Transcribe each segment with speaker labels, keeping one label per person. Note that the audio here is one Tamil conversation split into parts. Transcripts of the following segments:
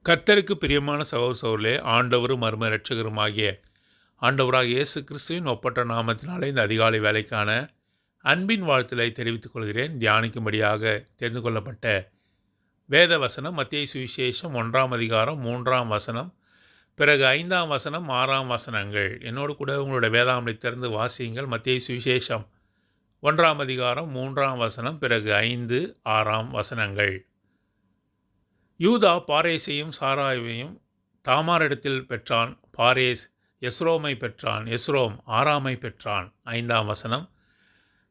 Speaker 1: கர்த்தருக்கு பிரியமான சகோதரர்களே, ஆண்டவரும் மர்ம இரட்சகருமாகிய ஆண்டவராக இயேசு கிறிஸ்துவின் ஒப்பற்ற நாமத்தினாலே இந்த அதிகாலை வேலைக்கான அன்பின் வாழ்த்துக்களை தெரிவித்துக் கொள்கிறேன். தியானிக்கும்படியாக தெரிந்து கொள்ளப்பட்ட வேத வசனம் மத்தேயு சுவிசேஷம் 1ஆம் அதிகாரம் 3ஆம் வசனம், பிறகு 5ஆம் வசனம், 6ஆம் வசனங்கள். என்னோடு கூட உங்களுடைய வேதாகமத்தை திறந்து வாசியுங்கள். மத்தேயு சுவிசேஷம் 1ஆம் அதிகாரம் 3ஆம் வசனம், பிறகு 5, 6ஆம் வசனங்கள். யூதா பாரேசையும் சாராயையும் தாமாரிடத்தில் பெற்றான். பாரேஸ் எஸ்ரோமை பெற்றான். எஸ்ரோம் ஆராமை பெற்றான். 5ஆம் வசனம்.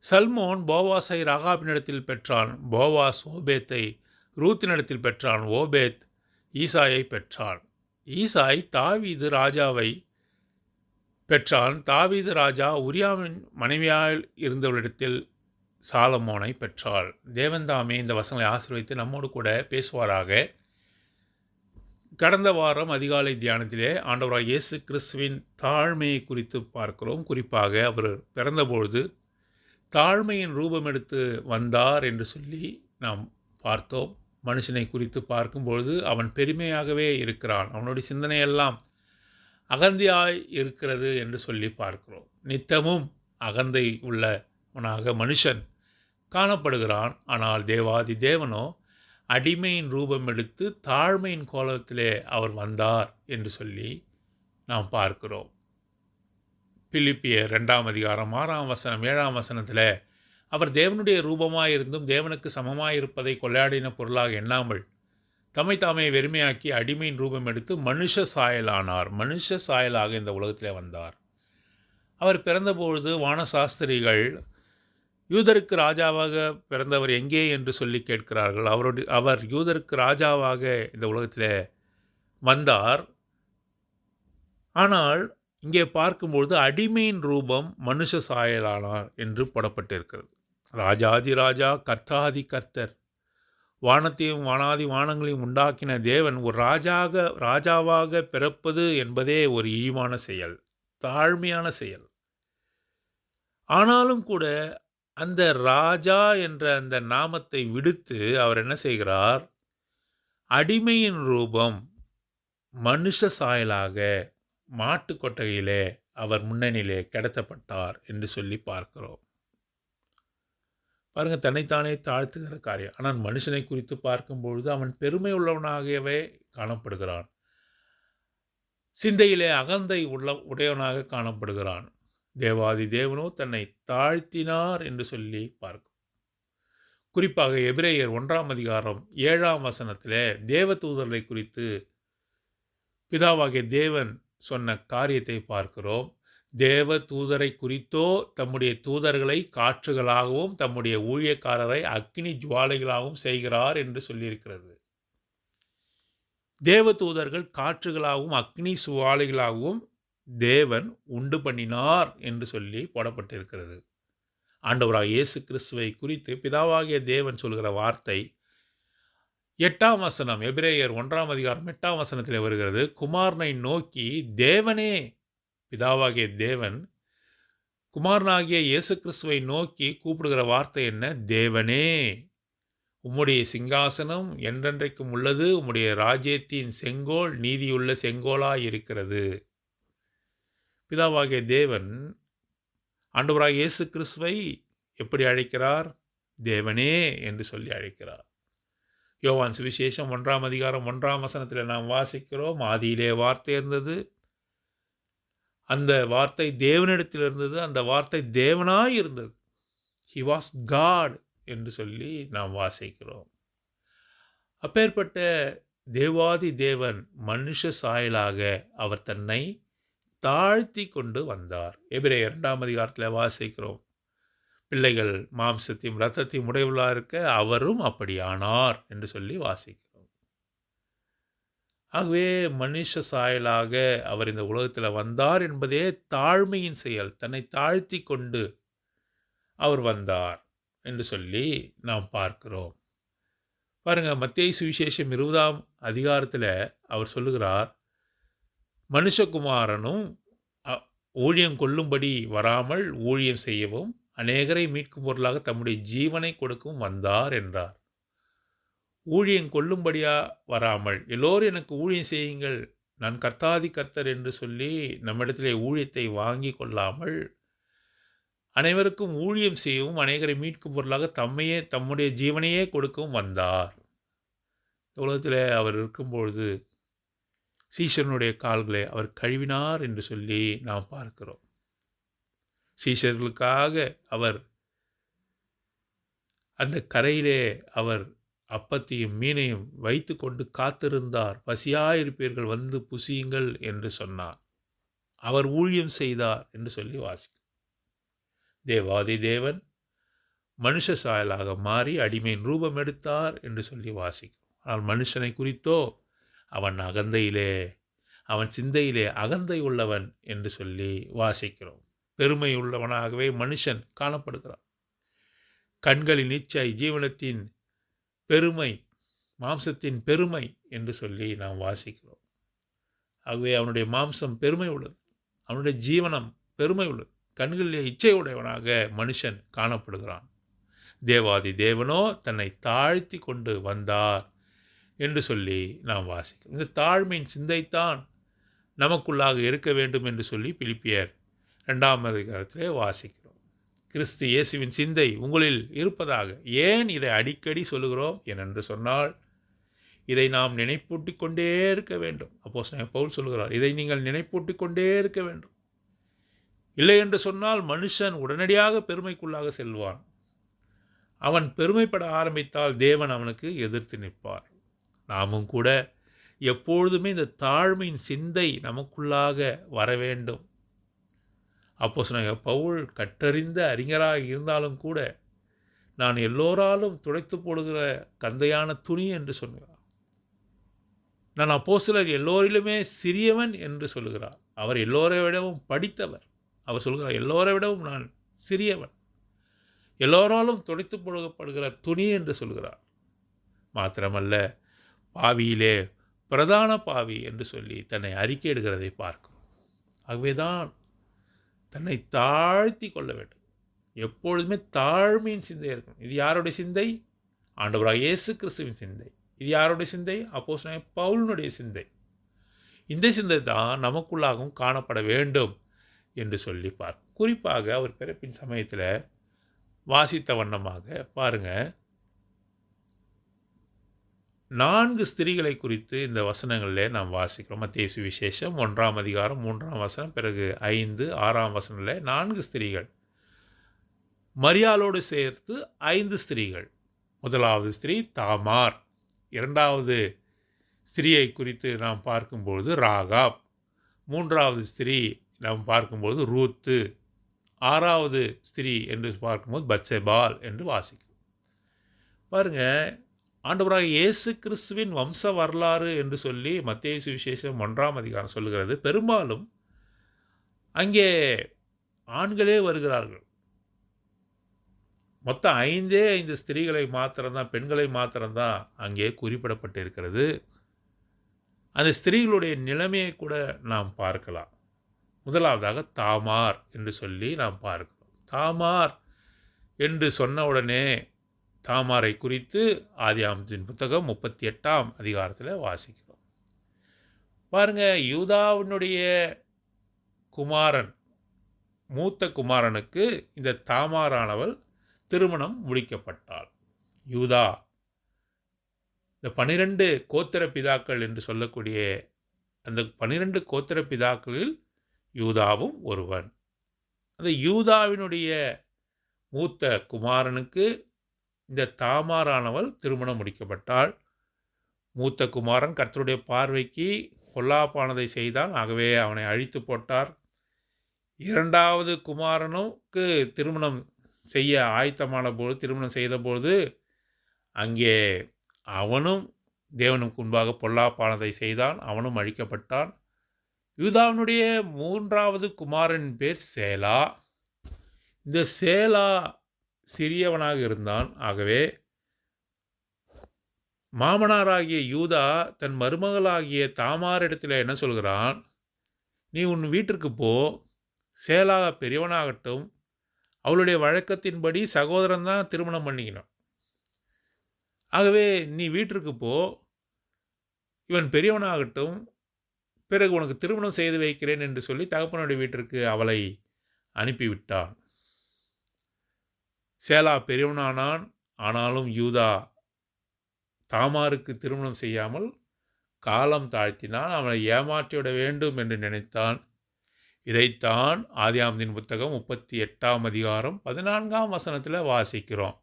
Speaker 1: சல்மோன் போவாஸை ராகாபினிடத்தில் பெற்றான். போவாஸ் ஓபேத்தை ரூத்தினிடத்தில் பெற்றான். ஓபேத் ஈசாயை பெற்றான். ஈசாய் தாவீது ராஜாவை பெற்றான். தாவீது ராஜா உரியாவின் மனைவியால் இருந்தவரிடத்தில் சாலமோனை பெற்றாள். தேவன்தாமே இந்த வசனங்களை ஆசீர்வதித்து நம்மோடு கூட பேசுவாராக. கடந்த வாரம் அதிகாலை தியானத்திலே ஆண்டவராக இயேசு கிறிஸ்துவின் தாழ்மையை குறித்து பார்க்கிறோம். குறிப்பாக அவர் பிறந்தபொழுது தாழ்மையின் ரூபம் எடுத்து வந்தார் என்று சொல்லி நாம் பார்த்தோம். மனுஷனை குறித்து பார்க்கும்பொழுது அவன் பெருமையாகவே இருக்கிறான். அவனுடைய சிந்தனையெல்லாம் அகந்தையாய் இருக்கிறது என்று சொல்லி பார்க்கிறோம். நித்தமும் அகந்தை உள்ளவனாக மனுஷன் காணப்படுகிறான். ஆனால் தேவாதி தேவனோ அடிமையின் ரூபம் எடுத்து தாழ்மையின் கோலத்திலே அவர் வந்தார் என்று சொல்லி நாம் பார்க்கிறோம். பிலிப்பியர் 2ஆம் அதிகாரம் 6ஆம் வசனம் 7ஆம் வசனத்தில் அவர் தேவனுடைய ரூபமாக இருந்தும் தேவனுக்கு சமமாக இருப்பதை கொள்ளையாடின பொருளாக எண்ணாமல் தம்மை தாமே வெறுமையாக்கி அடிமையின் ரூபம் எடுத்து மனுஷ சாயலானார். மனுஷ சாயலாக இந்த உலகத்திலே வந்தார். அவர் பிறந்தபொழுது வானசாஸ்திரிகள் யூதருக்கு ராஜாவாக பிறந்தவர் எங்கே என்று சொல்லி கேட்கிறார்கள். அவர் யூதருக்கு ராஜாவாக இந்த உலகத்தில் வந்தார். ஆனால் இங்கே பார்க்கும்பொழுது அடிமையின் ரூபம் மனுஷ சாயலானார் என்று போடப்பட்டிருக்கிறது. ராஜாதி ராஜா, கர்த்தாதி கர்த்தர், வானத்தையும் வானாதி வானங்களையும் உண்டாக்கின தேவன் ஒரு ராஜாவாக பிறப்பது என்பதே ஒரு இழிவான செயல், தாழ்மையான செயல். ஆனாலும் கூட அந்த ராஜா என்ற அந்த நாமத்தை விடுத்து அவர் என்ன செய்கிறார்? அடிமையின் ரூபம் மனுஷ சாயலாக மாட்டு கொட்டகையிலே அவர் முன்னணியிலே கிடத்தப்பட்டார் என்று சொல்லி பார்க்கிறோம். பாருங்கள், தன்னைத்தானே தாழ்த்துகிற காரியம். ஆனால் மனுஷனை குறித்து பார்க்கும்பொழுது அவன் பெருமை உள்ளவனாகவே காணப்படுகிறான். சிந்தையிலே அகந்தை உடையவனாக காணப்படுகிறான். தேவாதி தேவனோ தன்னை தாழ்த்தினார் என்று சொல்லி பார்க்கும். குறிப்பாக எபிரேயர் 1ஆம் அதிகாரம் 7ஆம் வசனத்தில் தேவதூதர்களை குறித்து பிதாவாகிய தேவன் சொன்ன காரியத்தை பார்க்கிறோம். தேவ தூதரை குறித்தோ தம்முடைய தூதர்களை காற்றுகளாகவும் தம்முடைய ஊழியக்காரரை அக்கினி ஜுவாலைகளாகவும் செய்கிறார் என்று சொல்லியிருக்கிறது. தேவ தூதர்கள் காற்றுகளாகவும் அக்னி சுவாலைகளாகவும் தேவன் உண்டு பண்ணினார் என்று சொல்லி போடப்பட்டிருக்கிறது. ஆண்டவராக இயேசு கிறிஸ்துவை குறித்து பிதாவாகிய தேவன் சொல்கிற வார்த்தை 8ஆம் வசனம், எபிரேயர் 1ஆம் அதிகாரம் 8ஆம் வசனத்தில் வருகிறது. குமாரனை நோக்கி தேவனே, பிதாவாகிய தேவன் குமாரனாகிய இயேசு கிறிஸ்துவை நோக்கி கூப்பிடுகிற வார்த்தை என்ன? தேவனே, உம்முடைய சிங்காசனம் என்றென்றைக்கும் உள்ளது, உம்முடைய ராஜ்யத்தின் செங்கோல் நீதியுள்ள செங்கோலாய் இருக்கிறது. பிதாவாகிய தேவன் ஆண்டவராக இயேசு கிறிஸ்துவை எப்படி அழைக்கிறார்? தேவனே என்று சொல்லி அழைக்கிறார். யோவான் சுவிசேஷம் 1ஆம் அதிகாரம் 1ஆம் வசனத்தில் நாம் வாசிக்கிறோம். ஆதியிலே வார்த்தை இருந்தது, அந்த வார்த்தை தேவனிடத்தில் இருந்தது, அந்த வார்த்தை தேவனாய் இருந்தது. ஹி வாஸ் காட் என்று சொல்லி நாம் வாசிக்கிறோம். அப்பேற்பட்ட தேவாதி தேவன் மனுஷ சாயலாக அவர் தன்னை தாழ்த்தி கொண்டு வந்தார். எபிரேயர் 2ஆம் அதிகாரத்தில் வாசிக்கிறோம். பிள்ளைகள் மாம்சத்தையும் இரத்தத்தையும் உடையவர்களாக இருக்க அவரும் அப்படியானார் என்று சொல்லி வாசிக்கிறோம். ஆகவே மனுஷ சாயலாக அவர் இந்த உலகத்தில் வந்தார் என்பதே தாழ்மையின் செயல். தன்னை தாழ்த்தி கொண்டு அவர் வந்தார் என்று சொல்லி நாம் பார்க்கிறோம். பாருங்கள், மத்தேயு சுவிசேஷம் 20ஆம் அதிகாரத்தில் அவர் சொல்லுகிறார், மனுஷகுமாரனும் ஊழியம் கொள்ளும்படி வராமல் ஊழியம் செய்யவும் அநேகரை மீட்கும் பொருளாக தம்முடைய ஜீவனை கொடுக்கவும் வந்தார் என்றார். ஊழியம் கொள்ளும்படியா வராமல் எல்லோரும் எனக்கு ஊழியம் செய்யுங்கள், நான் கர்த்தாதி கர்த்தர் என்று சொல்லி நம்மிடத்திலே ஊழியத்தை வாங்கி கொள்ளாமல் அனைவருக்கும் ஊழியம் செய்யவும் அநேகரை மீட்கும் பொருளாக தம்முடைய ஜீவனையே கொடுக்கவும் வந்தார். உலகத்தில் அவர் இருக்கும்பொழுது சீஷனுடைய கால்களை அவர் கழுவினார் என்று சொல்லி நாம் பார்க்கிறோம். சீஷர்களுக்காக அவர் அந்த கரையிலே அவர் அப்பத்தையும் மீனையும் வைத்து கொண்டு காத்திருந்தார். பசியாயிருப்பீர்கள் வந்து புசியுங்கள் என்று சொன்னார். அவர் ஊழியம் செய்தார் என்று சொல்லி வாசிக்கும். தேவாதி தேவன் மனுஷ சாயலாக மாறி அடிமையின் ரூபம் எடுத்தார் என்று சொல்லி வாசிக்கும். ஆனால் மனுஷனை குறித்தோ அவன் அகந்தையிலே, அவன் சிந்தையிலே அகந்தை உள்ளவன் என்று சொல்லி வாசிக்கிறோம். பெருமை உள்ளவனாகவே மனுஷன் காணப்படுகிறான். கண்களின் இச்சை, ஜீவனத்தின் பெருமை, மாம்சத்தின் பெருமை என்று சொல்லி நாம் வாசிக்கிறோம். ஆகவே அவனுடைய மாம்சம் பெருமை உள்ளது, அவனுடைய ஜீவனம் பெருமை உள்ளது. கண்களிலே இச்சை உடையவனாக மனுஷன் காணப்படுகிறான். தேவாதி தேவனோ தன்னை தாழ்த்தி கொண்டு வந்தார் என்று சொல்லி நாம் வாசிக்கிறோம். இந்த தாழ்மையின் சிந்தைத்தான் நமக்குள்ளாக இருக்க வேண்டும் என்று சொல்லி பிலிப்பியர் 2ஆம் அதிகாரத்திலே வாசிக்கிறோம். கிறிஸ்து இயேசுவின் சிந்தை உங்களில் இருப்பதாக. ஏன் இதை அடிக்கடி சொல்லுகிறோம் ஏனென்று சொன்னால், இதை நாம் நினைப்பூட்டிக் கொண்டே இருக்க வேண்டும். அப்போஸ்தலன் பவுல் சொல்கிறார், இதை நீங்கள் நினைப்பூட்டிக் கொண்டே இருக்க வேண்டும். இல்லை என்று சொன்னால் மனுஷன் உடனடியாக பெருமைக்குள்ளாக செல்வான். அவன் பெருமைப்பட ஆரம்பித்தால் தேவன் அவனுக்கு எதிர்த்து நிற்பார். நாமும் கூட எப்பொழுதுமே இந்த தாழ்மையின் சிந்தை நமக்குள்ளாக வர வேண்டும். அப்போஸ்தலன் பவுல் கற்றறிந்த அறிஞராக இருந்தாலும் கூட நான் எல்லோராலும் துடைத்து போடுகிற கந்தையான துணி என்று சொல்கிறார். நான் அப்போஸ்தலர் எல்லோரிலுமே சிறியவன் என்று சொல்கிறார். அவர் எல்லோரை விடவும் படித்தவர். அவர் சொல்கிறார், எல்லோரை விடவும் நான் சிறியவன், எல்லோராலும் துடைத்து போடப்படுகிற துணி என்று சொல்கிறார். மாத்திரமல்ல, பாவியிலே பிரதான பாவி என்று சொல்லி தன்னை அறிக்கையிடுகிறதை பார்க்கிறோம். ஆகவேதான் தன்னை தாழ்த்தி கொள்ள வேண்டும். எப்பொழுதுமே தாழ்மையின் சிந்தை இருக்கணும். இது யாருடைய சிந்தை? ஆண்டவராக இயேசு கிறிஸ்துவின் சிந்தை. இது யாருடைய சிந்தை? அப்போஸ்தலன் பவுலினுடைய சிந்தை. இந்த சிந்தை தான் நமக்குள்ளாகவும் காணப்பட வேண்டும் என்று சொல்லி பார்க்கும். குறிப்பாக அவர் பிறப்பின் சமயத்தில் வாசித்த வண்ணமாக பாருங்கள், 4 ஸ்திரீகளை குறித்து இந்த வசனங்களில் நாம் வாசிக்கிறோம். மத்தேயு சுவிசேஷம் 1ஆம் அதிகாரம் 3ஆம் வசனம், பிறகு 5, 6ஆம் வசனத்தில் 4 ஸ்திரீகள், மரியாளோடு சேர்த்து 5 ஸ்திரீகள். முதலாவது ஸ்திரீ தாமார், 2வது ஸ்திரீயை குறித்து நாம் பார்க்கும்பொழுது ராகாப், 3வது ஸ்திரீ நாம் பார்க்கும்போது ரூத்து, 6வது ஸ்திரீ என்று பார்க்கும்போது பத்சேபால் என்று வாசிக்கிறோம். பாருங்கள், ஆண்டவராக இயேசு கிறிஸ்துவின் வம்ச வரலாறு என்று சொல்லி மத்தேயு சுவிசேஷம் 1ஆம் அதிகாரம் சொல்லுகிறது. பெரும்பாலும் அங்கே ஆண்களே வருகிறார்கள். மொத்தம் 5 ஸ்திரீகளை மாத்திரம்தான், பெண்களை மாத்திரம்தான் அங்கே குறிப்பிடப்பட்டு இருக்கிறது. அந்த ஸ்திரீகளுடைய நிலைமையை கூட நாம் பார்க்கலாம். முதலாவதாக தாமார் என்று சொல்லி நாம் பார்க்கிறோம். தாமார் என்று சொன்ன உடனே தாமாரை குறித்து ஆதியாகமத்தின் புத்தகம் 38ஆம் அதிகாரத்தில் வாசிக்கிறோம். பாருங்கள், யூதாவினுடைய குமாரன், மூத்த குமாரனுக்கு இந்த தாமாரானவள் திருமணம் முடிக்கப்பட்டாள். யூதா, இந்த 12 கோத்திர பிதாக்கள் என்று சொல்லக்கூடிய அந்த 12 கோத்திர பிதாக்களில் யூதாவும் ஒருவன். அந்த யூதாவினுடைய மூத்த குமாரனுக்கு இந்த தாமாரானவள் திருமணம் முடிக்கப்பட்டாள். மூத்த குமாரன் கர்த்தருடைய பார்வைக்கு பொல்லாப்பானதை செய்தான், ஆகவே அவனை அழித்து போட்டார். 2வது குமாரனுக்கு திருமணம் செய்ய ஆயத்தமான போது, திருமணம் செய்தபோது அங்கே அவனும் தேவனுக்கு முன்பாக பொல்லாப்பானதை செய்தான், அவனும் அழிக்கப்பட்டான். யூதாவினுடைய 3வது குமாரன் பேர் சேலா. இந்த சேலா சிறியவனாக இருந்தான். ஆகவே மாமனாராகிய யூதா தன் மருமகளாகிய தாமாரிடத்தில் என்ன சொல்கிறான்? நீ உன் வீட்டிற்கு போ, சேலா பெரியவனாகட்டும், அவளுடைய வழக்கத்தின்படி சகோதரன் தான் திருமணம் பண்ணிக்கணும். ஆகவே நீ வீட்டிற்கு போ, இவன் பெரியவனாகட்டும், பிறகு உனக்கு திருமணம் செய்து வைக்கிறேன் என்று சொல்லி தகப்பனுடைய வீட்டிற்கு அவளை அனுப்பிவிட்டான். சேலா பெரியவனானான். ஆனாலும் யூதா தாமாருக்கு திருமணம் செய்யாமல் காலம் தாழ்த்தினான். அவனை ஏமாற்றிவிட வேண்டும் என்று நினைத்தான். இதைத்தான் ஆதியாகமத்தின் புத்தகம் 38ஆம் அதிகாரம் 14ஆம் வசனத்தில் வாசிக்கிறோம்.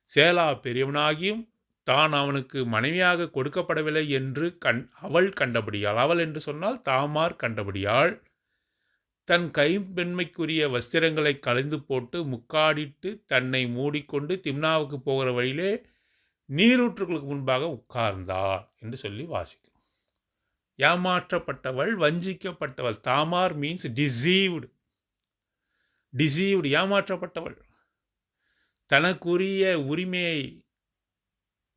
Speaker 1: சேலா பெரியவனாகியும் தான் அவனுக்கு மனைவியாக கொடுக்கப்படவில்லை என்று அவள் கண்டபடியால், அவள் என்று சொன்னால் தாமார் கண்டபடியால், தன் கைப்பெண்மைக்குரிய வஸ்திரங்களை களைந்து போட்டு முக்காடிட்டு தன்னை மூடிக்கொண்டு திம்னாவுக்கு போகிற வழியிலே நீரூற்றுகளுக்கு முன்பாக உட்கார்ந்தாள் என்று சொல்லி வாசிக்கிறோம். ஏமாற்றப்பட்டவள், வஞ்சிக்கப்பட்டவள். Tamar means deceived. ஏமாற்றப்பட்டவள். தனக்குரிய உரிமையை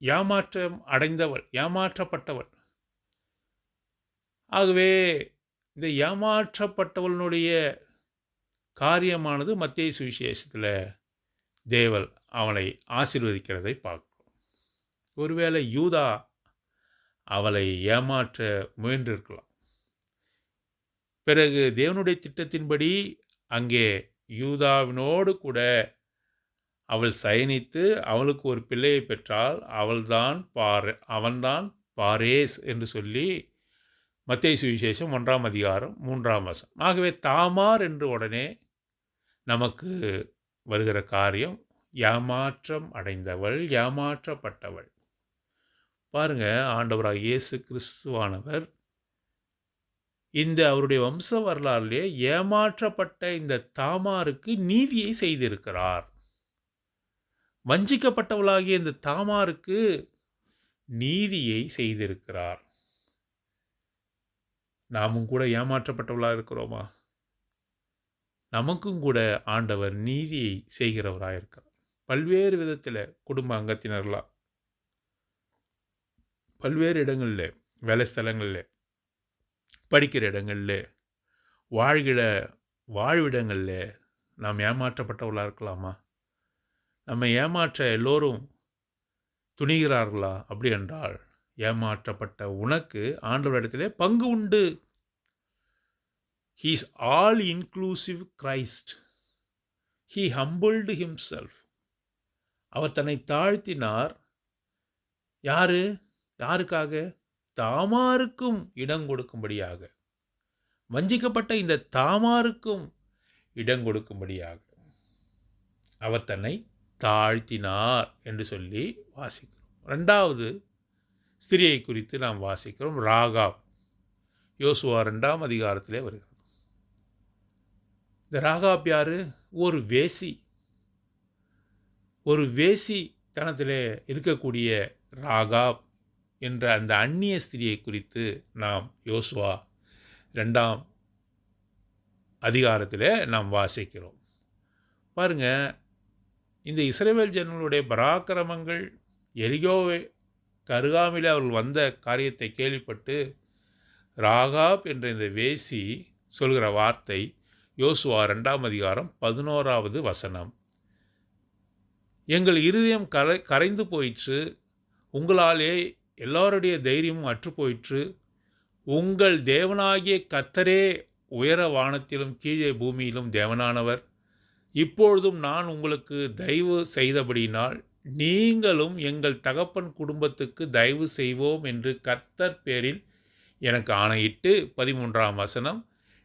Speaker 1: ஏமாற்றம் அடைந்தவள், ஏமாற்றப்பட்டவள். ஆகவே இந்த ஏமாற்றப்பட்டவளுடைய காரியமானது மத்தேயு சுவிசேஷத்தில் தேவன் அவளை ஆசீர்வதிக்கிறதை பார்க்கிறோம். ஒருவேளை யூதா அவளை ஏமாற்ற முயன்றிருக்கலாம். பிறகு தேவனுடைய திட்டத்தின்படி அங்கே யூதாவினோடு கூட அவள் சயனித்து அவளுக்கு ஒரு பிள்ளையை பெற்றால் அவன்தான் பாரேஸ் என்று சொல்லி மத்தேயு சுவிசேஷம் 1ஆம் அதிகாரம் 3ஆம் வசனம். ஆகவே தாமார் என்று உடனே நமக்கு வருகிற காரியம் ஏமாற்றம் அடைந்தவள், ஏமாற்றப்பட்டவள். பாருங்க, ஆண்டவராக இயேசு கிறிஸ்துவானவர் இந்த அவருடைய வம்ச வரலாறுலே ஏமாற்றப்பட்ட இந்த தாமாருக்கு நீதியை செய்திருக்கிறார். வஞ்சிக்கப்பட்டவளாகிய இந்த தாமாருக்கு நீதியை செய்திருக்கிறார். நாமும் கூட ஏமாற்றப்பட்டவளாக இருக்கிறோமா? நமக்கும் கூட ஆண்டவர் நீதியை செய்கிறவராக இருக்கிறார். பல்வேறு விதத்தில் குடும்ப அங்கத்தினர்களாக, பல்வேறு இடங்களில், வேலை ஸ்தலங்களில், படிக்கிற இடங்களில், வாழ்கிற வாழ்விடங்களில் நாம் ஏமாற்றப்பட்டவர்களாக இருக்கலாமா? நம்ம ஏமாற்ற எல்லோரும் துணிகிறார்களா? அப்படி என்றால் ஏமாற்றப்பட்ட உனக்கு ஆண்டவரிடத்திலே பங்கு உண்டு. He is all inclusive Christ. He humbled himself. அவர் தன்னை தாழ்த்தினார். யாருக்காக? தாமாருக்கும் இடம் கொடுக்கும்படியாக. வஞ்சிக்கப்பட்ட இந்த தாமாருக்கும் இடம் கொடுக்கும்படியாக அவர் தன்னை தாழ்த்தினார் என்று சொல்லி வாசிக்கிறோம். 2வது ஸ்திரியை குறித்து நாம் வாசிக்கிறோம். ராகாப். யோசுவா 2ஆம் அதிகாரத்திலே வருகிறது. இந்த ராகாப் யாரு? ஒரு வேசி. ஒரு வேசி தனத்திலே இருக்கக்கூடிய ராகாப் என்ற அந்த அந்நிய ஸ்திரியை குறித்து நாம் யோசுவா 2ஆம் அதிகாரத்திலே நாம் வாசிக்கிறோம். பாருங்க, இந்த இஸ்ரவேல் ஜனங்களுடைய பராக்கிரமங்கள், எரிகோவை அருகாமையில் அவர்கள் வந்த காரியத்தை கேள்விப்பட்டு ராகாப் என்ற இந்த வேசி சொல்கிற வார்த்தை யோசுவா 2ஆம் அதிகாரம் 11வது வசனம். எங்கள் இருதயம் கரைந்து போயிற்று, உங்களாலே எல்லாருடைய தைரியமும் அற்று போயிற்று. உங்கள் தேவனாகிய கர்த்தரே உயர வானத்திலும் கீழே பூமியிலும் தேவனானவர். இப்பொழுதும் நான் உங்களுக்கு தயவு செய்தபடியினால் நீங்களும் எங்கள் தகப்பன் குடும்பத்துக்கு தயவு செய்வோம் என்று கர்த்தர் பேரில் எனக்கு ஆணையிட்டு. 13ஆம் வசனம்.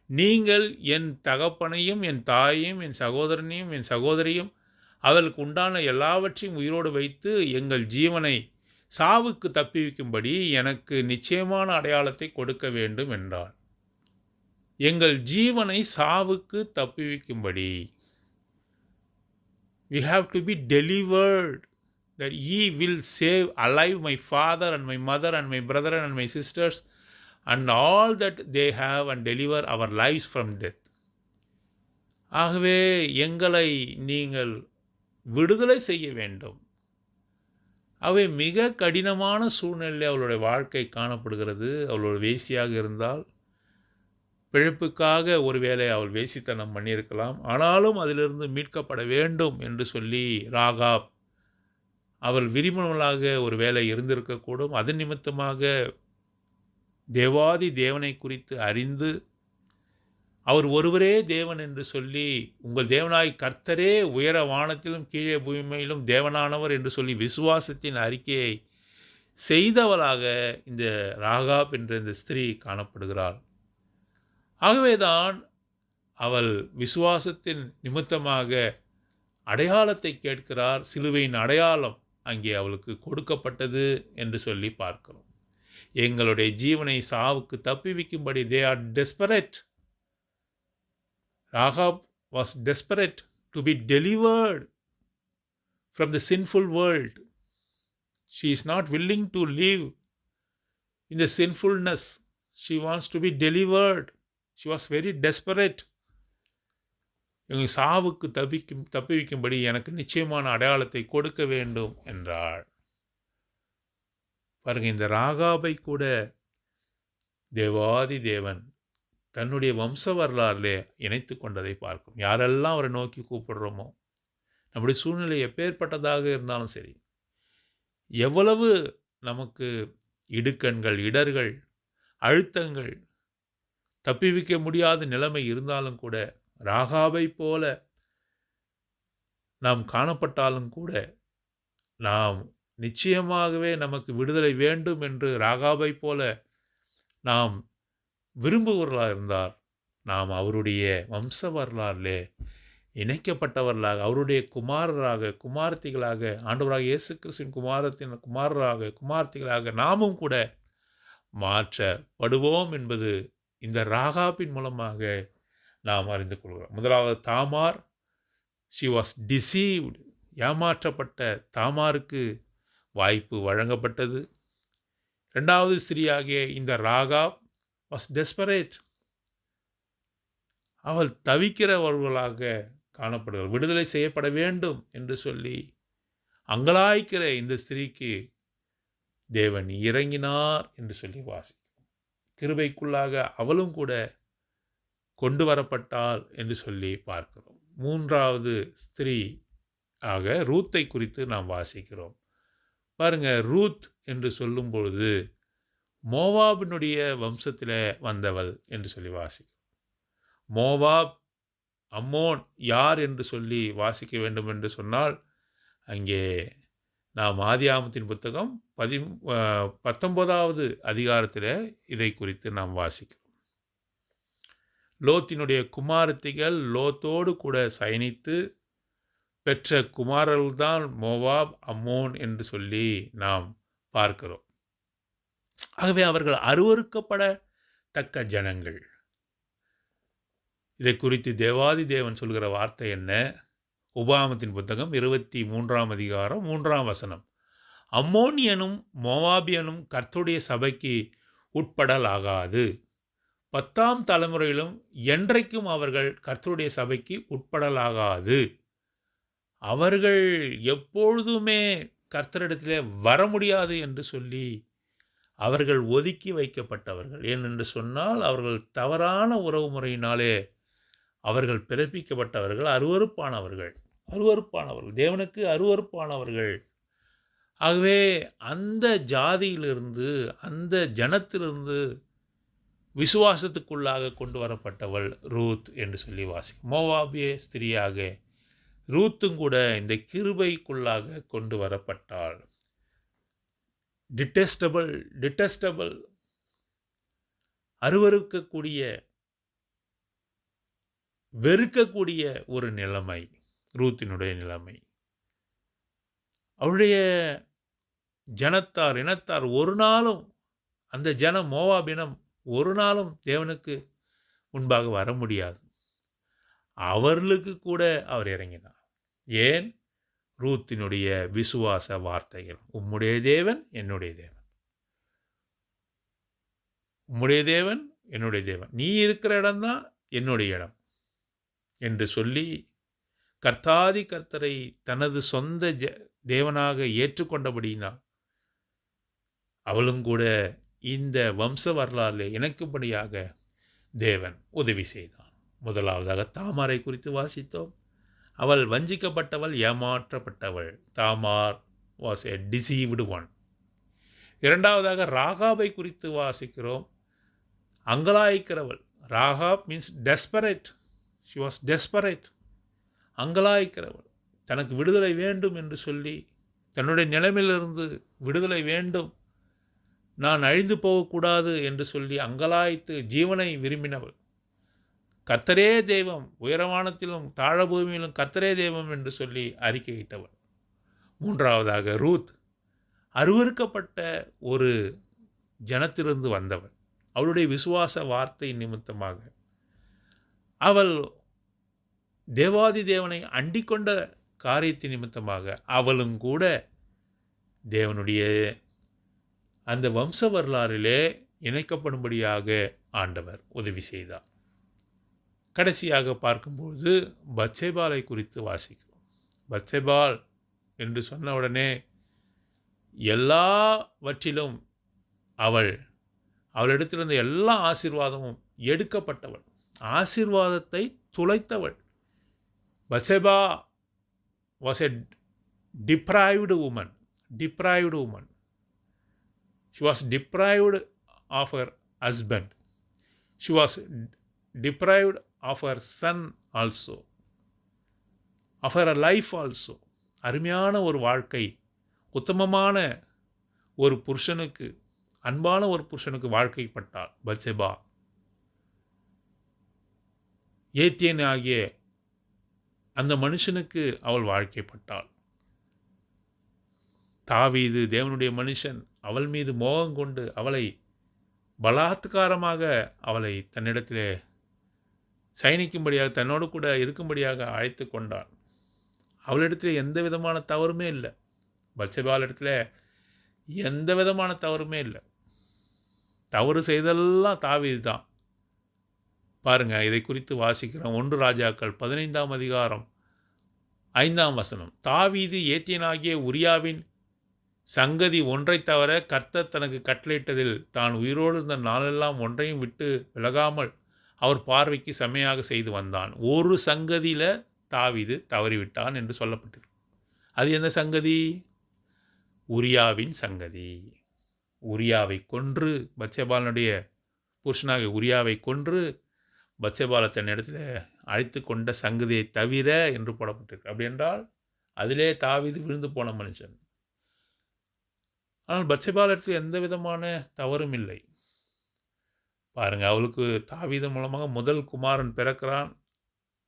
Speaker 1: நீங்கள் என் தகப்பனையும் என் தாயையும் என் சகோதரனையும் என் சகோதரியும் அவர்களுக்கு உண்டான எல்லாவற்றையும் உயிரோடு வைத்து எங்கள் ஜீவனை சாவுக்கு தப்பிவிக்கும்படி எனக்கு நிச்சயமான அடையாளத்தை கொடுக்க வேண்டும் என்றார். எங்கள் ஜீவனை சாவுக்கு தப்பிவிக்கும்படி. We have to be delivered, that He will save alive my father and my mother and my brother and my sisters and all that they have and deliver our lives from death. ஆகவே எங்களை நீங்கள் விடுதலை செய்ய வேண்டும். அவை மிக கடினமான சூழ்நிலையில் அவளுடைய வாழ்க்கை காணப்படுகிறது. அவளோட வேசியாக இருந்தால் பிழைப்புக்காக ஒருவேளை அவள் வேசித்தனம் பண்ணியிருக்கலாம். ஆனாலும் அதிலிருந்து மீட்கப்பட வேண்டும் என்று சொல்லி ராகாப் அவள் விரும்பினவளாக ஒரு வேளை இருந்திருக்கக்கூடும். அதன் நிமித்தமாக தேவாதி தேவனை குறித்து அறிந்து அவர் ஒருவரே தேவன் என்று சொல்லி, உங்கள் தேவனாய் கர்த்தரே உயர வானத்திலும் கீழே பூமியிலும் தேவனானவர் என்று சொல்லி விசுவாசத்தின் அறிக்கையை செய்தவளாக இந்த ராகாப் என்ற இந்த ஸ்திரீ காணப்படுகிறாள். ஆகவேதான் அவள் விசுவாசத்தின் நிமித்தமாக அடையாளத்தை கேட்கிறார். சிலுவையின் அடையாளம் அங்கே அவளுக்கு கொடுக்கப்பட்டது என்று சொல்லி பார்க்கிறோம். எங்களுடைய ஜீவனை சாவுக்கு தப்புவிக்கும்படி they are desperate. Rahab was desperate to be delivered from the sinful world. She is not willing to live in the sinfulness. She wants to be delivered. She was very desperate. எங்கள் சாவுக்கு தப்புவிக்கும்படி எனக்கு நிச்சயமான அடையாளத்தை கொடுக்க வேண்டும் என்றாள். பாருங்க, இந்த ராகாபை கூட தேவாதி தேவன் தன்னுடைய வம்ச வரலாறிலே இணைத்து கொண்டதை பார்க்கும். யாரெல்லாம் அவரை நோக்கி கூப்பிடுறோமோ, நம்முடைய சூழ்நிலை எப்பேற்பட்டதாக இருந்தாலும் சரி, எவ்வளவு நமக்கு இடுக்கண்கள், இடர்கள், அழுத்தங்கள், தப்பிவிக்க முடியாத நிலைமை இருந்தாலும் கூட, ராகாபை போல நாம் காணப்பட்டாலும் கூட, நாம் நிச்சயமாகவே நமக்கு விடுதலை வேண்டும் என்று ராகாபை போல நாம் விரும்புவர்களாக இருந்தால், நாம் அவருடைய வம்ச வரலாறிலே இணைக்கப்பட்டவர்களாக, அவருடைய குமாரராக, குமாரத்திகளாக, ஆண்டவராக இயேசு கிறிஸ்துவின் குமாரராக, குமாரத்திகளாக நாமும் கூட மாற்றப்படுவோம் என்பது இந்த ராகாபின் மூலமாக நாம் அறிந்து கொள்கிறோம். முதலாவது தாமார், she was deceived. ஏமாற்றப்பட்ட தாமாருக்கு வாய்ப்பு வழங்கப்பட்டது. இரண்டாவது ஸ்திரீயாகிய இந்த ராகாப் was desperate. அவள் தவிக்கிறவர்களாக காணப்படுகிறாள். விடுதலை செய்யப்பட வேண்டும் என்று சொல்லி அங்கலாய்க்கிற இந்த ஸ்திரீக்கு தேவன் இறங்கினார் என்று சொல்லி வாசிக்கிறோம். கிருபைக்குள்ளாக அவளும் கூட கொண்டு வரப்பட்டாள் என்று சொல்லி பார்க்கிறோம். மூன்றாவது ஸ்திரீ ஆக ரூத்தை குறித்து நாம் வாசிக்கிறோம். பாருங்க, ரூத் என்று சொல்லும் பொழுது மோவாபினுடைய வம்சத்தில் வந்தவள் என்று சொல்லி வாசிக்கிறோம். மோவாப், அம்மோன் யார் என்று சொல்லி வாசிக்க வேண்டும் என்று சொன்னால், அங்கே நாம் ஆதியாகமத்தின் புத்தகம் 19வது அதிகாரத்தில் இதை குறித்து நாம் வாசிக்கிறோம். லோத்தினுடைய குமாரத்திகள் லோத்தோடு கூட சயனித்து பெற்ற குமாரர்கள்தான் மோவாப், அம்மோன் என்று சொல்லி நாம் பார்க்கிறோம். ஆகவே அவர்கள் அருவருக்கப்படத்தக்க ஜனங்கள். இதை குறித்து தேவாதி தேவன் சொல்கிற வார்த்தை என்ன? உபாகமத்தின் புத்தகம் 23ஆம் அதிகாரம் 3ஆம் வசனம். அம்மோனியனும் மோவாபியனும் கர்த்தருடைய சபைக்கு உட்படலாகாது. 10ஆம் தலைமுறையிலும் என்றைக்கும் அவர்கள் கர்த்தருடைய சபைக்கு உட்படலாகாது. அவர்கள் எப்பொழுதுமே கர்த்தரிடத்திலே வர முடியாது என்று சொல்லி அவர்கள் ஒதுக்கி வைக்கப்பட்டவர்கள். ஏனென்று சொன்னால், அவர்கள் தவறான உறவு முறையினாலே அவர்கள் பிறப்பிக்கப்பட்டவர்கள், அருவருப்பானவர்கள், தேவனுக்கு அருவருப்பானவர்கள். ஆகவே அந்த ஜாதியிலிருந்து, அந்த ஜனத்திலிருந்து விசுவாசத்துக்குள்ளாக கொண்டு வரப்பட்டவள் ரூத் என்று சொல்லி வாசிக்கும். மோவாபிய ஸ்திரியாக ரூத்தும் கூட இந்த கிருபைக்குள்ளாக கொண்டு வரப்பட்டாள். டிட்டெஸ்டபிள், அருவருக்கக்கூடிய, வெறுக்கக்கூடிய ஒரு நிலைமை ரூத்தினுடைய நிலைமை. அவருடைய ஜனத்தார், இனத்தார் ஒரு நாளும், அந்த ஜனம் மோவாபினம் ஒரு நாளும் தேவனுக்கு முன்பாக வர முடியாது. அவர்களுக்கு கூட அவர் இறங்கினார். ஏன்? ரூத்தினுடைய விசுவாச வார்த்தைகள். உம்முடைய தேவன் என்னுடைய தேவன், உம்முடைய தேவன் என்னுடைய தேவன், நீ இருக்கிற இடம்தான் என்னுடைய இடம் என்று சொல்லி கர்த்தாதி கர்த்தரை தனது சொந்த தேவனாக ஏற்றுக்கொண்டபடியினால் அவளும் கூட இந்த வம்ச வரலாறு இணைக்கும்படியாக தேவன் உதவி செய்தான். முதலாவதாக தாமாரை குறித்து வாசித்தோம். அவள் வஞ்சிக்கப்பட்டவள், ஏமாற்றப்பட்டவள். Tamar was a deceived one. இரண்டாவதாக ராகாபை குறித்து வாசிக்கிறோம். அங்கலாய்க்கிறவள். Rahab means desperate. She was desperate. அங்கலாய்க்கிறவள். தனக்கு விடுதலை வேண்டும் என்று சொல்லி, தன்னுடைய நிலைமையிலிருந்து விடுதலை வேண்டும், நான் அழிந்து போகக்கூடாது என்று சொல்லி அங்கலாய்த்து ஜீவனை விரும்பினவள். கர்த்தரே தெய்வம், உயரவானத்திலும் தாழபூமியிலும் கர்த்தரே தெய்வம் என்று சொல்லி அறிக்கையிட்டவள். மூன்றாவதாக ரூத். அருவருக்கப்பட்ட ஒரு ஜனத்திலிருந்து வந்தவள். அவளுடைய விசுவாச வார்த்தை நிமித்தமாக அவள் தேவாதி தேவனை அண்டிக் கொண்ட காரியத்தின் நிமித்தமாக அவளும் கூட தேவனுடைய அந்த வம்ச வரலாறிலே இணைக்கப்படும்படியாக ஆண்டவர் உதவி செய்தார். கடைசியாக பார்க்கும்போது பத்சேபாலை குறித்து வாசிக்கிறோம். பத்சேபால் என்று சொன்ன உடனே எல்லாவற்றிலும் அவளிடத்திலிருந்த எல்லா ஆசீர்வாதமும் எடுக்கப்பட்டவள், ஆசீர்வாதத்தை துளைத்தவள். Bathsheba was a deprived woman. She was deprived of her husband. She was deprived of her son also, of her life also. அருமையான ஒரு வாழ்க்கை, உத்தமமான ஒரு புருஷனுக்கு, அன்பான ஒரு புருஷனுக்கு வாழ்க்கைப்பட்டாள் பத்சேபா. ஏத்தியன் ஆகிய அந்த மனுஷனுக்கு அவள் வாழ்க்கைப்பட்டாள். தாவீது தேவனுடைய மனுஷன் அவள் மீது மோகம் கொண்டு அவளை பலாத்காரமாக அவளை தன்னிடத்திலே சயனிக்கும்படியாக, தன்னோடு கூட இருக்கும்படியாக அழைத்து கொண்டாள். அவளிடத்தில் எந்த விதமான தவறுமே இல்லை. பத்சேபாளிடத்தில் எந்த விதமான தவறுமே இல்லை. தவறு செய்தெல்லாம் தாவீது தான். பாருங்கள், இதை குறித்து வாசிக்கிறோம். 1 ராஜாக்கள் 15ஆம் அதிகாரம் 5ஆம் வசனம். தாவீது ஏத்தியனாகிய உரியாவின் சங்கதி ஒன்றை தவிர கர்த்தர் தனக்கு கட்டளையிட்டதில் தான் உயிரோடு இருந்த நாளெல்லாம் ஒன்றையும் விட்டு விலகாமல் அவர் பார்வைக்கு செம்மையாக செய்து வந்தான். ஒரு சங்கதியில் தாவீது தவறிவிட்டான் என்று சொல்லப்பட்டிருக்கு. அது எந்த சங்கதி? உரியாவின் சங்கதி. உரியாவை கொன்று, பத்சேபாலனுடைய புருஷனாக உரியாவை கொன்று பத்சேபாலை தன்னிடத்தில் அழைத்து கொண்ட சங்கதியை தவிர என்று போடப்பட்டிருக்கு. அப்படி என்றால் அதிலே தாவீது விழுந்து போன மனுஷன். ஆனால் பத்சேபாலிடத்தில் எந்த விதமான தவறும் இல்லை. பாருங்கள், அவளுக்கு தாவீது மூலமாக முதல் குமாரன் பிறக்கிறான்,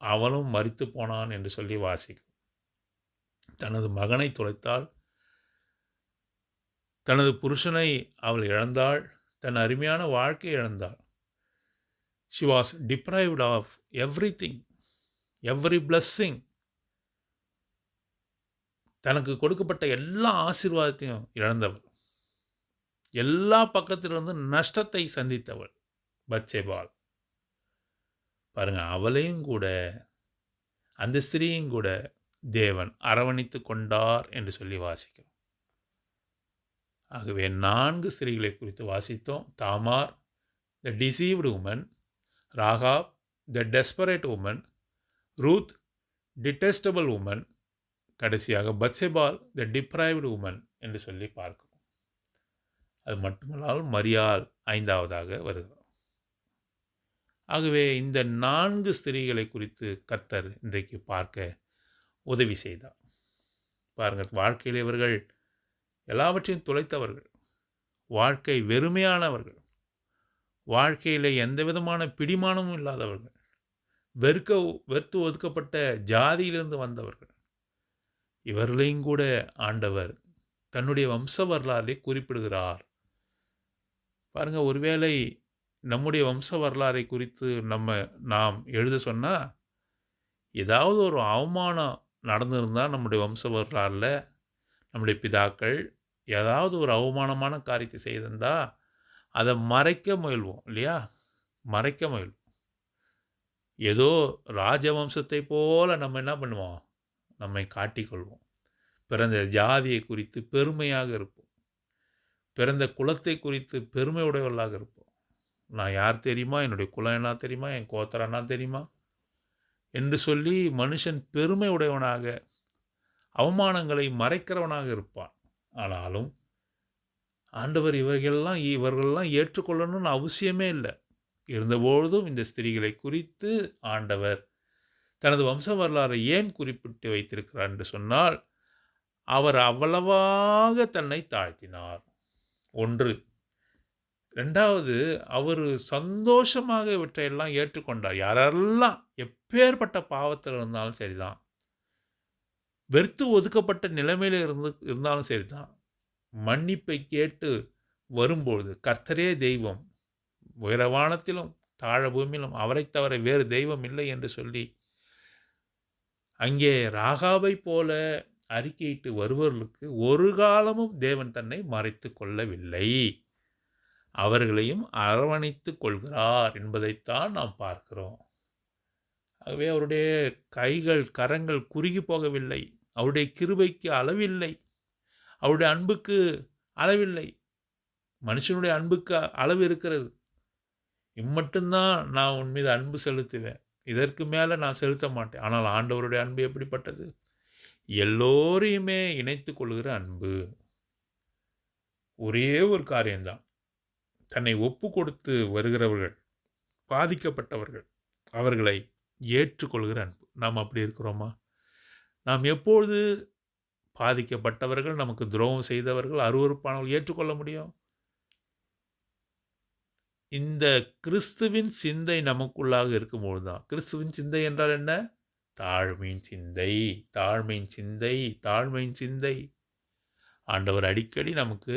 Speaker 1: அவனும் மரித்து போனான் என்று சொல்லி வாசிக்கும். தனது மகனை தொலைத்தாள், தனது புருஷனை அவள் இழந்தாள், தன் அருமையான வாழ்க்கையை இழந்தாள். She was deprived of everything, every blessing. தனக்கு கொடுக்கப்பட்ட எல்லா ஆசீர்வாதத்தையும் இழந்தவள், எல்லா பக்கத்திலிருந்து நஷ்டத்தை சந்தித்தவள் பத்சேபாள். பாருங்கள், அவளையும் கூட, அந்த ஸ்திரீயும் கூட தேவன் அரவணைத்து கொண்டார் என்று சொல்லி வாசிக்கிறோம். ஆகவே 4 ஸ்திரீகளை குறித்து வாசித்தோம். தாமார், த டிசீவ்டு உமன்; ராகாப், த டெஸ்பரேட் உமன்; ரூத், டிடெஸ்டபிள் உமன்; கடைசியாக பத்சேபால், த டிப்ரைவ்டு உமன் என்று சொல்லி பார்க்கிறோம். அது மட்டுமல்லாமல் மரியாள் 5ஆவதாக வருகிறார். ஆகவே இந்த 4 ஸ்திரீகளை குறித்து கர்த்தர் இன்றைக்கு பார்க்க உதவி செய்தார். பாருங்கள், வாழ்க்கையில் இவர்கள் எல்லாவற்றையும் துளைத்தவர்கள், வாழ்க்கை வெறுமையானவர்கள், வாழ்க்கையில் எந்த விதமான பிடிமானமும் இல்லாதவர்கள், வெறுத்து ஒதுக்கப்பட்ட ஜாதியிலிருந்து வந்தவர்கள். இவர்களையும் கூட ஆண்டவர் தன்னுடைய வம்ச வரலாறை குறிப்பிடுகிறார். பாருங்கள், ஒருவேளை நம்முடைய வம்ச வரலாறை குறித்து நாம் எழுத சொன்னால், ஏதாவது ஒரு அவமானம் நடந்திருந்தால் நம்முடைய வம்ச வரலாறில் நம்முடைய பிதாக்கள் ஏதாவது ஒரு அவமானமான காரியத்தை செய்திருந்தால் அதை மறைக்க முயல்வோம் இல்லையா? மறைக்க முயல்வோம். ஏதோ ராஜவம்சத்தை போல நம்ம என்ன பண்ணுவோம்? நம்மை காட்டிக்கொள்வோம். பிறந்த ஜாதியை குறித்து பெருமையாக இருப்போம், பிறந்த குலத்தை குறித்து பெருமை உடையவர்களாக இருப்போம். நான் யார் தெரியுமா, என்னுடைய குலம் என்ன தெரியுமா, என் கோத்திரம் என்ன தெரியுமா என்று சொல்லி மனுஷன் பெருமை உடையவனாக, அவமானங்களை மறைக்கிறவனாக இருப்பான். ஆனாலும் ஆண்டவர் இவர்களெல்லாம் ஏற்றுக்கொள்ளணும்னு அவசியமே இல்லை. இருந்தபொழுதும் இந்த ஸ்திரீகளை குறித்து ஆண்டவர் தனது வம்ச வரலாறை ஏன் குறிப்பிட்டு வைத்திருக்கிறார் என்று சொன்னால், அவர் அவ்வளவாக தன்னை தாழ்த்தினார். ஒன்று. 2வது, அவர் சந்தோஷமாக இவற்றையெல்லாம் ஏற்றுக்கொண்டார். யாரெல்லாம் எப்பேற்பட்ட பாவத்தில் இருந்தாலும் சரிதான், வெறுத்து ஒதுக்கப்பட்ட நிலைமையில் இருந்தாலும் சரிதான், மன்னிப்பை கேட்டு வரும்பொழுது கர்த்தரே தெய்வம், உயரவானத்திலும் தாழ பூமியிலும் அவரை தவிர வேறு தெய்வம் இல்லை என்று சொல்லி அங்கே ராகாவை போல அறிக்கையிட்டு வருபவர்களுக்கு ஒரு காலமும் தேவன் தன்னை மறைத்து கொள்ளவில்லை. அவர்களையும் அரவணைத்து கொள்கிறார் என்பதைத்தான் நாம் பார்க்கிறோம். ஆகவே அவருடைய கைகள் கரங்கள் குறுகி போகவில்லை. அவருடைய கிருபைக்கு அளவில்லை. அவருடைய அன்புக்கு அளவில்லை. மனுஷனுடைய அன்புக்கு அளவு இருக்கிறது. இம்மட்டும்தான் நான் உன் மீது அன்பு செலுத்துவேன், இதற்கு மேலே நான் செலுத்த மாட்டேன். ஆனால் ஆண்டவருடைய அன்பு எப்படிப்பட்டது? எல்லோரையுமே இணைத்து கொள்கிற அன்பு. ஒரே ஒரு காரியம்தான், தன்னை ஒப்பு கொடுத்து வருகிறவர்கள், பாதிக்கப்பட்டவர்கள், அவர்களை ஏற்றுக்கொள்கிற அன்பு. நாம் அப்படி இருக்கிறோமா? நாம் எப்பொழுது பாதிக்கப்பட்டவர்கள், நமக்கு துரோகம் செய்தவர்கள், அருவருப்பானவர்கள் ஏற்றுக்கொள்ள முடியும்? இந்த கிறிஸ்துவின் சிந்தை நமக்குள்ளாக இருக்கும்போது தான். கிறிஸ்துவின் சிந்தை என்றால் என்ன? தாழ்மையின் சிந்தை, தாழ்மையின் சிந்தை, தாழ்மையின் சிந்தை. ஆண்டவர் அடிக்கடி நமக்கு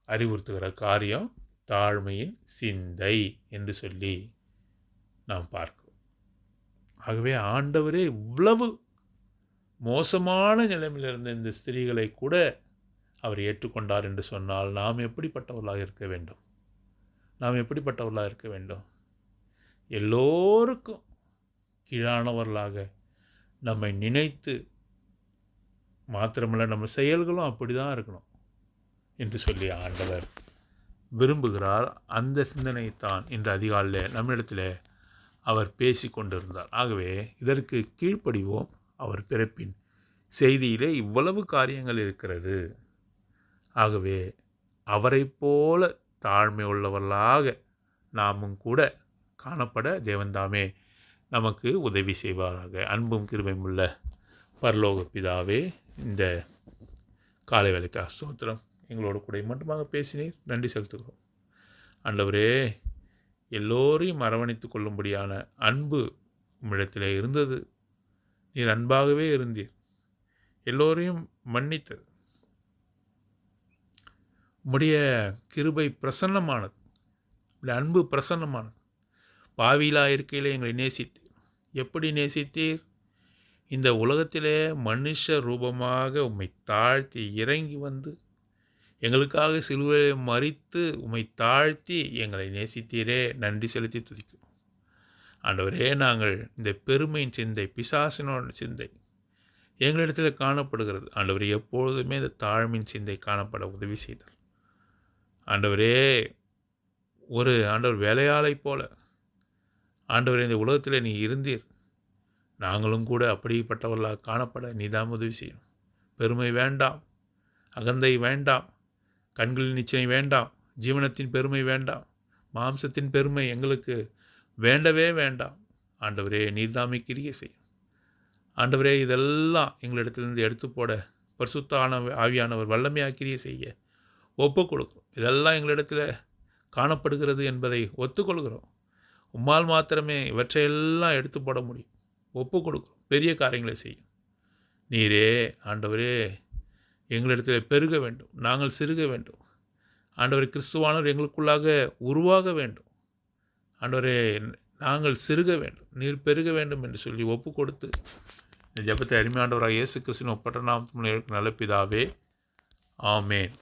Speaker 1: அறிவுறுத்துகிற காரியம் தாழ்மையின் சிந்தை என்று சொல்லி நாம் பார்க்கிறோம். ஆகவே ஆண்டவரே இவ்வளவு மோசமான நிலைமையில் இருந்த இந்த ஸ்திரீகளை கூட அவர் ஏற்றுக்கொண்டார் என்று சொன்னால் நாம் எப்படிப்பட்டவர்களாக இருக்க வேண்டும்? நாம் எப்படிப்பட்டவர்களாக இருக்க வேண்டும்? எல்லோருக்கும் கீழானவர்களாக நம்மை நினைத்து, மாத்திரமல்ல நம்ம செயல்களும் அப்படி தான் இருக்கணும் என்று சொல்லி ஆண்டவர் விரும்புகிறார். அந்த சிந்தனைத்தான் இன்று அதிகாலையில் நம்மிடத்தில் அவர் பேசி கொண்டிருந்தார். ஆகவே இதற்கு கீழ்ப்படிவோம். அவர் பிறப்பின் செய்தியிலே இவ்வளவு காரியங்கள் இருக்கிறது. ஆகவே அவரை போல தாழ்மை உள்ளவர்களாக நாமும் கூட காணப்பட தேவன்தாமே நமக்கு உதவி செய்வாராக. அன்பும் கிருபையும் உள்ள பரலோக பிதாவே, இந்த காலை வேளைக்காக ஸ்தோத்திரம். எங்களோட கூட மட்டுமாக பேசினீர், நன்றி செலுத்துகிறோம். ஆண்டவரே, எல்லோரையும் அரவணைத்து கொள்ளும்படியான அன்பு உம்மிடத்திலே இருந்தது. நீர் அன்பாகவே இருந்தீர். எல்லோரையும் மன்னித்தது. உம்முடைய கிருபை பிரசன்னமானது, உம்முடைய அன்பு பிரசன்னமானது. பாவியிலாக இருக்கையில் எங்களை நேசித்தீர். எப்படி நேசித்தீர்? இந்த உலகத்திலே மனுஷ ரூபமாக உம்மை தாழ்த்தி இறங்கி வந்து எங்களுக்காக சிலுவையை மறித்து உம்மை தாழ்த்தி எங்களை நேசித்தீரே. நன்றி செலுத்தி துதிக்கிறோம். ஆண்டவரே, நாங்கள் இந்த பெருமையின் சிந்தை, பிசாசினோட சிந்தை எங்களிடத்தில் காணப்படுகிறது. ஆண்டவரே, எப்பொழுதுமே இந்த தாழ்மையின் சிந்தை காணப்பட உதவி செய்தார். ஆண்டவரே, ஆண்டவர் வேலையாளை போல ஆண்டவரே இந்த உலகத்தில் நீ இருந்தீர். நாங்களும் கூட அப்படிப்பட்டவர்களாக காணப்பட நீதான் உதவி செய்யும். பெருமை வேண்டாம், அகந்தை வேண்டாம், கண்களின் நிச்சயம் வேண்டாம், ஜீவனத்தின் பெருமை வேண்டாம், மாம்சத்தின் பெருமை எங்களுக்கு வேண்டவே வேண்டாம். ஆண்டவரே, நீர்தாமே கிரியை செய்யும். ஆண்டவரே, இதெல்லாம் எங்களிடத்திலிருந்து எடுத்து போட பரிசுத்த ஆவியானவர் வல்லமையாக கிரியை செய்ய ஒப்புக் கொடுக்கிறோம். இதெல்லாம் எங்களிடத்தில் காணப்படுகிறது என்பதை ஒத்துக்கொள்கிறோம். உம்மால் மாத்திரமே இவற்றையெல்லாம் எடுத்து போட முடியும். ஒப்புக் கொடுக்கிறோம். பெரிய காரியங்களை செய்யும். நீரே ஆண்டவரே எங்களிடத்தில் பெருக வேண்டும், நாங்கள் சிறுக வேண்டும். ஆண்டவரே, கிறிஸ்துவானவர் எங்களுக்குள்ளாக உருவாக வேண்டும். ஆண்டவரே, நாங்கள் சிறுக வேண்டும், நீர் பெருக வேண்டும் என்று சொல்லி ஒப்பு கொடுத்து இந்த ஜெபத்தை அருமையாண்டவராக இயேசு கிறிஸ்துவின் ஒப்பற்ற நாமத்தில் நல்ல பிதாவே, ஆமேன்.